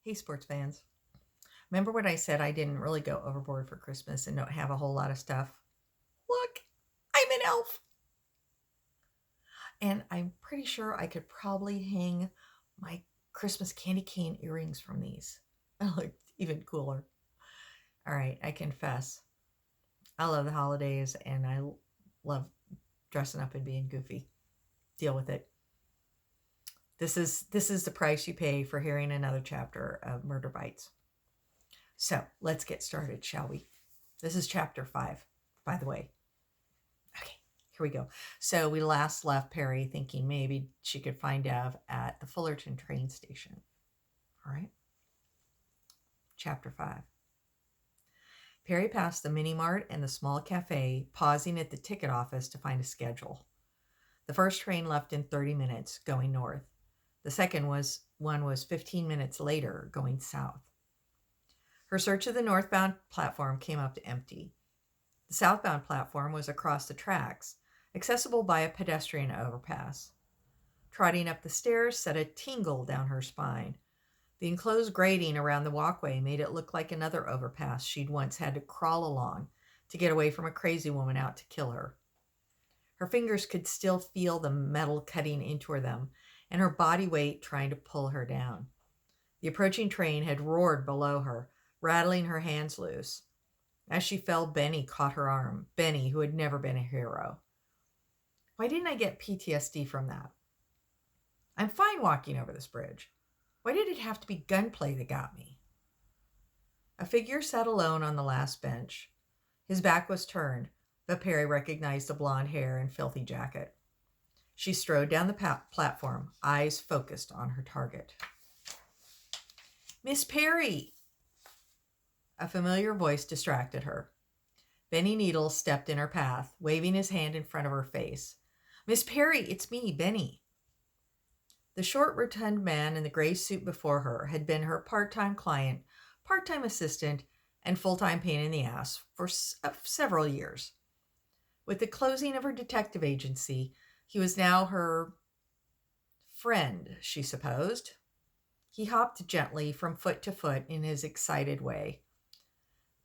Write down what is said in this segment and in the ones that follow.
Hey, sports fans. Remember when I said I didn't really go overboard for Christmas and don't have a whole lot of stuff? Look, I'm an elf. And I'm pretty sure I could probably hang my Christmas candy cane earrings from these. I look even cooler. All right, I confess. I love the holidays and I love dressing up and being goofy. Deal with it. This is the price you pay for hearing another chapter of Murder Bytes. So let's get started, shall we? This is chapter 5, by the way. Okay, here we go. So we last left Peri thinking maybe she could find Ev at the Fullerton train station. All right. Chapter 5. Peri passed the mini mart and the small cafe, pausing at the ticket office to find a schedule. The first train left in 30 minutes, going north. The second one was 15 minutes later, going south. Her search of the northbound platform came up empty. The southbound platform was across the tracks, accessible by a pedestrian overpass. Trotting up the stairs set a tingle down her spine. The enclosed grating around the walkway made it look like another overpass she'd once had to crawl along to get away from a crazy woman out to kill her. Her fingers could still feel the metal cutting into them and her body weight trying to pull her down. The approaching train had roared below her, rattling her hands loose. As she fell, Benny caught her arm. Benny, who had never been a hero. Why didn't I get PTSD from that? I'm fine walking over this bridge. Why did it have to be gunplay that got me? A figure sat alone on the last bench. His back was turned, but Peri recognized the blonde hair and filthy jacket. She strode down the platform, eyes focused on her target. Miss Peri! A familiar voice distracted her. Benny Needles stepped in her path, waving his hand in front of her face. Miss Peri, it's me, Benny. The short, rotund man in the gray suit before her had been her part-time client, part-time assistant, and full-time pain in the ass for several years. With the closing of her detective agency, he was now her friend, she supposed. He hopped gently from foot to foot in his excited way.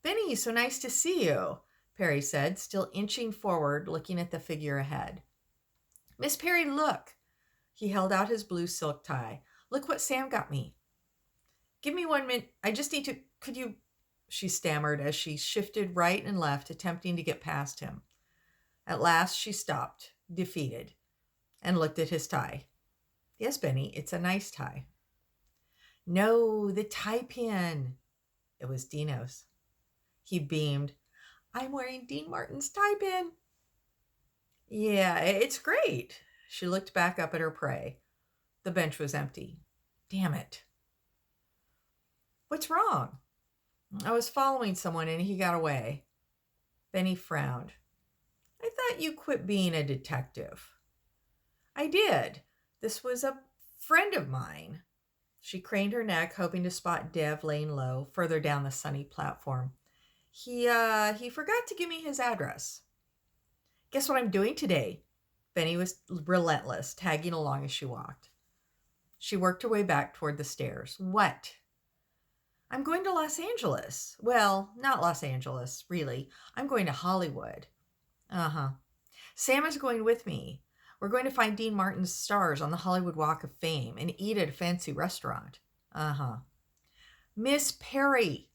Benny, so nice to see you, Peri said, still inching forward, looking at the figure ahead. Miss Peri, look. He held out his blue silk tie. Look what Sam got me. Give me 1 minute. I just need to... Could you... She stammered as she shifted right and left, attempting to get past him. At last she stopped, defeated, and looked at his tie. Yes, Benny, it's a nice tie. No, the tie pin. It was Dino's. He beamed. I'm wearing Dean Martin's tie pin. Yeah, it's great. She looked back up at her prey. The bench was empty. Damn it. What's wrong? I was following someone and he got away. Benny frowned. I thought you quit being a detective. I did. This was a friend of mine. She craned her neck, hoping to spot Dev laying low, further down the sunny platform. He forgot to give me his address. Guess what I'm doing today? Benny was relentless, tagging along as she walked. She worked her way back toward the stairs. What? I'm going to Los Angeles. Well, not Los Angeles, really. I'm going to Hollywood. Uh-huh. Sam is going with me. We're going to find Dean Martin's stars on the Hollywood Walk of Fame and eat at a fancy restaurant. Uh-huh. Miss Peri.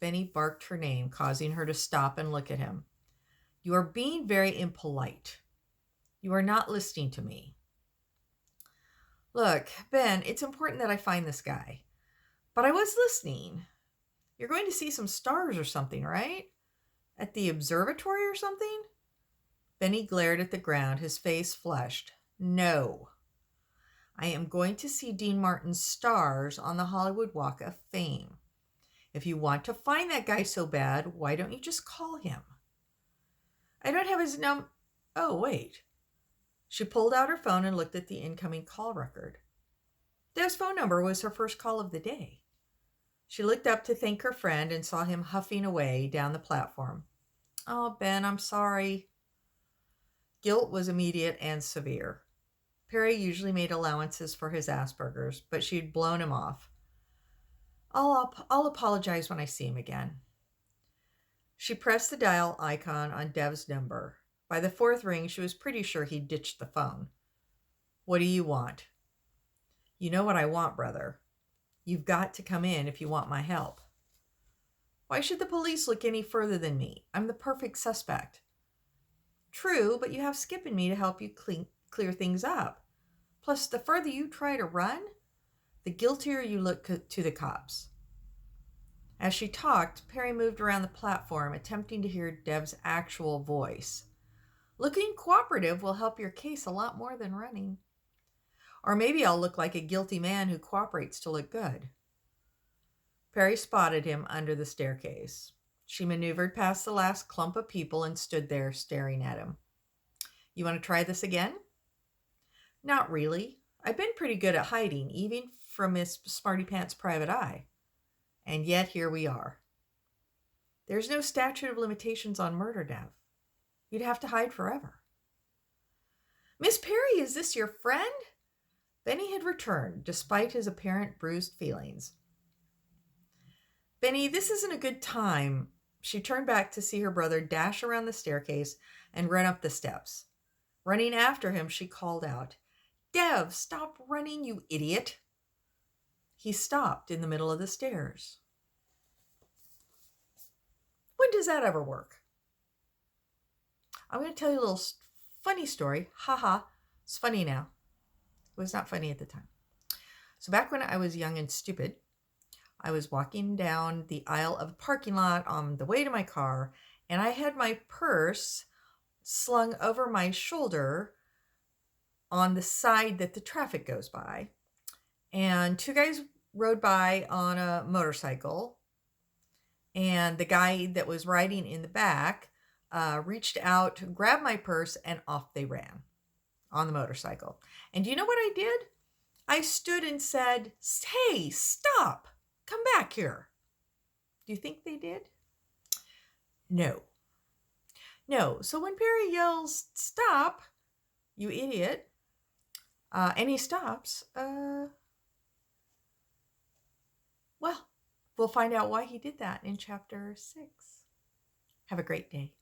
Benny barked her name, causing her to stop and look at him. You are being very impolite. You are not listening to me. Look, Ben, it's important that I find this guy. But I was listening. You're going to see some stars or something, right? At the observatory or something? Benny glared at the ground, his face flushed. No. I am going to see Dean Martin's stars on the Hollywood Walk of Fame. If you want to find that guy so bad, why don't you just call him? I don't have his num... Oh, wait. She pulled out her phone and looked at the incoming call record. Dev's phone number was her first call of the day. She looked up to thank her friend and saw him huffing away down the platform. Oh, Ben, I'm sorry. Guilt was immediate and severe. Peri usually made allowances for his Asperger's, but she'd blown him off. I'll apologize when I see him again. She pressed the dial icon on Dev's number. By the fourth ring, she was pretty sure he'd ditched the phone. What do you want? You know what I want, brother. You've got to come in if you want my help. Why should the police look any further than me? I'm the perfect suspect. True, but you have Skip and me to help you clear things up. Plus, the further you try to run, the guiltier you look to the cops. As she talked, Peri moved around the platform, attempting to hear Dev's actual voice. Looking cooperative will help your case a lot more than running. Or maybe I'll look like a guilty man who cooperates to look good. Peri spotted him under the staircase. She maneuvered past the last clump of people and stood there staring at him. You want to try this again? Not really. I've been pretty good at hiding, even from Miss Smarty Pants' private eye. And yet here we are. There's no statute of limitations on murder, Dev. You'd have to hide forever. Miss Peri, is this your friend? Benny had returned, despite his apparent bruised feelings. Benny, this isn't a good time. She turned back to see her brother dash around the staircase and run up the steps. Running after him, she called out, Dev, stop running, you idiot. He stopped in the middle of the stairs. When does that ever work? I'm going to tell you a little funny story. Haha, it's funny now. It was not funny at the time. So back when I was young and stupid, I was walking down the aisle of a parking lot on the way to my car, and I had my purse slung over my shoulder on the side that the traffic goes by. And two guys rode by on a motorcycle, and the guy that was riding in the back reached out, grabbed my purse, and off they ran on the motorcycle. And do you know what I did? I stood and said, hey, stop, come back here. Do you think they did? No. So when Peri yells, stop, you idiot, and he stops, well, we'll find out why he did that in chapter 6. Have a great day.